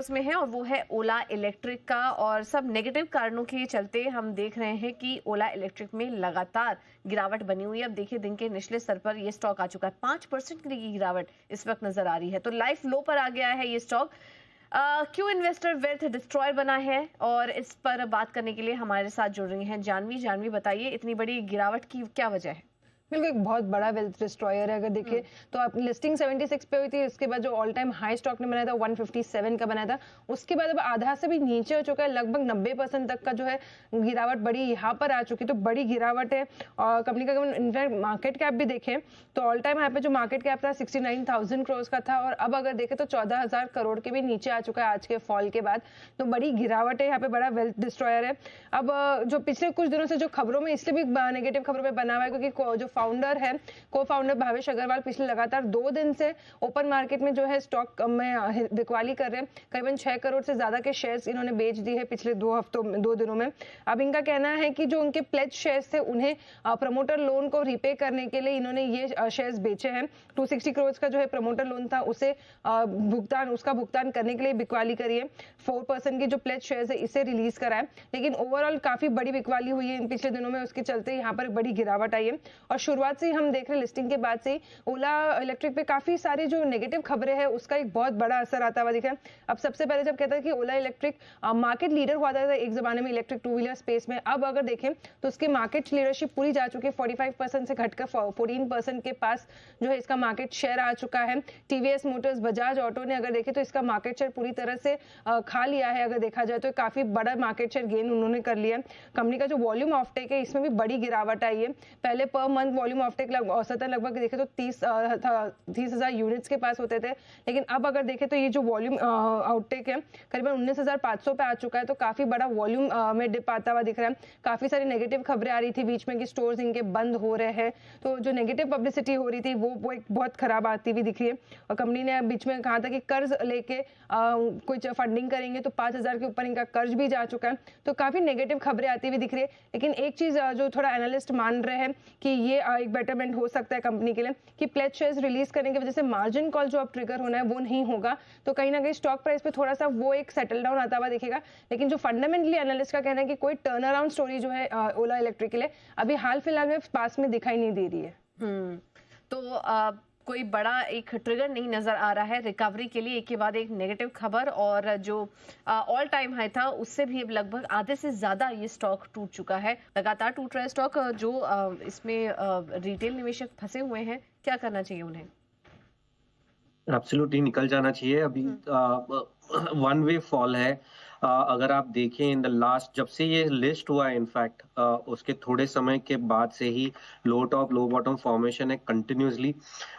उसमें है और वो है ओला इलेक्ट्रिक का। और सब नेगेटिव कारणों के चलते हम देख रहे हैं कि ओला इलेक्ट्रिक में लगातार गिरावट बनी हुई है। अब देखिए दिन के निचले स्तर पर ये स्टॉक आ चुका है, 5% की गिरावट इस वक्त नजर आ रही है, तो लाइफ लो पर आ गया है ये स्टॉक। क्यों इन्वेस्टर वेल्थ डिस्ट्रॉय बना है, और इस पर बात करने के लिए हमारे साथ जुड़ रही हैं जानवी। जानवी, बताइए इतनी बड़ी गिरावट की क्या वजह है? बिल्कुल, एक बहुत बड़ा वेल्थ डिस्ट्रॉयर है। अगर देखें तो आप लिस्टिंग 76 पे हुई थी, उसके बाद जो ऑल टाइम हाई स्टॉक ने बनाया था 157 का बनाया था, उसके बाद अब आधा से भी नीचे हो चुका है, लगभग 90% तक का जो है गिरावट बड़ी यहाँ पर आ चुकी है। तो बड़ी गिरावट है। और कंपनी का इनफैक्ट मार्केट कैप भी देखें तो ऑल टाइम हाई पे जो मार्केट कैप था 69,000 करोड़ का था, और अब अगर देखें तो 14,000 करोड़ के भी नीचे आ चुका है आज के फॉल के बाद। तो बड़ी गिरावट है, यहाँ पे बड़ा वेल्थ डिस्ट्रॉयर है। अब जो पिछले कुछ दिनों से जो खबरों में इसलिए भी नेगेटिव खबरों में बना हुआ है क्योंकि जो फाउंडर है, को फाउंडर भावेश अग्रवाल पिछले लगातार 2 दिन से ओपन मार्केट में जो है स्टॉक में बिकवाली कर रहे हैं। करीबन 6 करोड़ से ज्यादा के शेयर्स इन्होंने बेच दिए हैं पिछले 2 दिनों में। अब इनका कहना है कि जो उनके प्लेज शेयर्स थे उन्हें प्रमोटर लोन को रिपे करने के लिए इन्होंने ये शेयर्स बेचे हैं। 260 करोड़ का जो है प्रमोटर लोन था उसे उसका भुगतान करने के लिए बिकवाली करी है। 4% की जो प्लेज शेयर्स है इसे रिलीज कराए, लेकिन ओवरऑल काफी बड़ी बिकवाली हुई है इन पिछले दिनों में, उसके चलते यहाँ पर बड़ी गिरावट आई है। और शुरुआत से हम देख रहे हैं लिस्टिंग के बाद से ओला इलेक्ट्रिक पे काफी सारी जो नेगेटिव खबरें हैं उसका एक बहुत बड़ा असर आता हुआ दिखा है। अब सबसे पहले जब कहता है कि ओला इलेक्ट्रिक मार्केट लीडर हुआ था एक जमाने में इलेक्ट्रिक टू व्हीलर स्पेस में, अब अगर देखें तो उसकी मार्केट लीडरशिप पूरी जा चुकी है। 45% से घटकर 14% के पास जो है इसका मार्केट शेयर आ चुका है। टीवीएस मोटर्स, बजाज ऑटो ने अगर देखें तो इसका मार्केट शेयर पूरी तरह से खा लिया है। अगर देखा जाए तो काफी बड़ा मार्केट शेयर गेन उन्होंने कर लिया है। कंपनी का जो वॉल्यूम ऑफटेक है इसमें भी बड़ी गिरावट आई है। पहले पर मंथ वॉल्यूम ऑफटेक औसतन लगभग देखे तो 30,000 यूनिट्स के पास होते थे, लेकिन अब अगर देखें तो ये जो वॉल्यूम आउटटेक है करीबन 19,500 पे आ चुका है। तो काफी बड़ा वॉल्यूम में डिप आता हुआ दिख रहा है। काफी सारी नेगेटिव खबरें आ रही थी बीच में कि स्टोर्स इनके बंद हो रहे हैं, तो जो नेगेटिव पब्लिसिटी हो रही थी वो एक बहुत खराब आती हुई दिख रही है। और कंपनी ने बीच में कहा था कि कर्ज लेके कुछ फंडिंग करेंगे, तो 5,000 के ऊपर इनका कर्ज भी जा चुका है। तो काफी नेगेटिव खबरें आती हुई दिख रही है। लेकिन एक चीज जो थोड़ा एनालिस्ट मान रहे हैं कि ये एक बेटरमेंट हो सकता है कंपनी के लिए कि प्लेज शेयर्स रिलीज करने की वजह से मार्जिन कॉल जो अब ट्रिगर होना है वो नहीं होगा, तो कहीं ना कहीं स्टॉक प्राइस पे थोड़ा सा वो एक सेटल डाउन आता हुआ दिखेगा। लेकिन जो फंडामेंटली एनालिस्ट का कहना है कि कोई टर्न अराउंड स्टोरी जो है ओला इलेक्ट्रिक के लिए अभी हाल फिलहाल में पास में दिखाई नहीं दे रही है। तो कोई बड़ा एक ट्रिगर नहीं नजर आ रहा है रिकवरी के लिए, एक के बाद एक नेगेटिव खबर। और जो ऑल टाइम हाई था उससे भी अब लगभग आधे से ज्यादा ये स्टॉक टूट चुका है। लगातार टूट रहा है स्टॉक। जो इसमें रिटेल निवेशक फंसे हुए हैं, क्या करना चाहिए उन्हें? एब्सोल्युटली निकल जाना चाहिए अभी। वन वे फॉल है। अगर आप देखें इन द लास्ट, जब से ये लिस्ट हुआ है इनफैक्ट उसके थोड़े समय के बाद से ही लो टॉप लो बॉटम फॉर्मेशन है कंटिन्यूसली।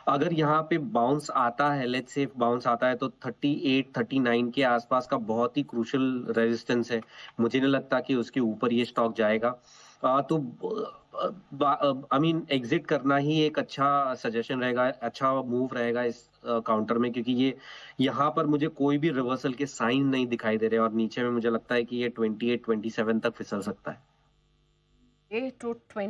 अगर यहाँ पे बाउंस आता है, लेट्स से बाउंस आता है, तो 38 39 के आसपास का बहुत ही क्रूशियल रेजिस्टेंस है। मुझे नहीं लगता कि उसके ऊपर ये स्टॉक जाएगा। तो आई मीन एग्जिट करना ही एक अच्छा सजेशन रहेगा, अच्छा मूव रहेगा इस काउंटर में, क्योंकि ये यहाँ पर मुझे कोई भी रिवर्सल के साइन नहीं दिखाई दे रहे, और नीचे में मुझे लगता है कि ये 28 27 तक फिसल सकता है। ये टू 20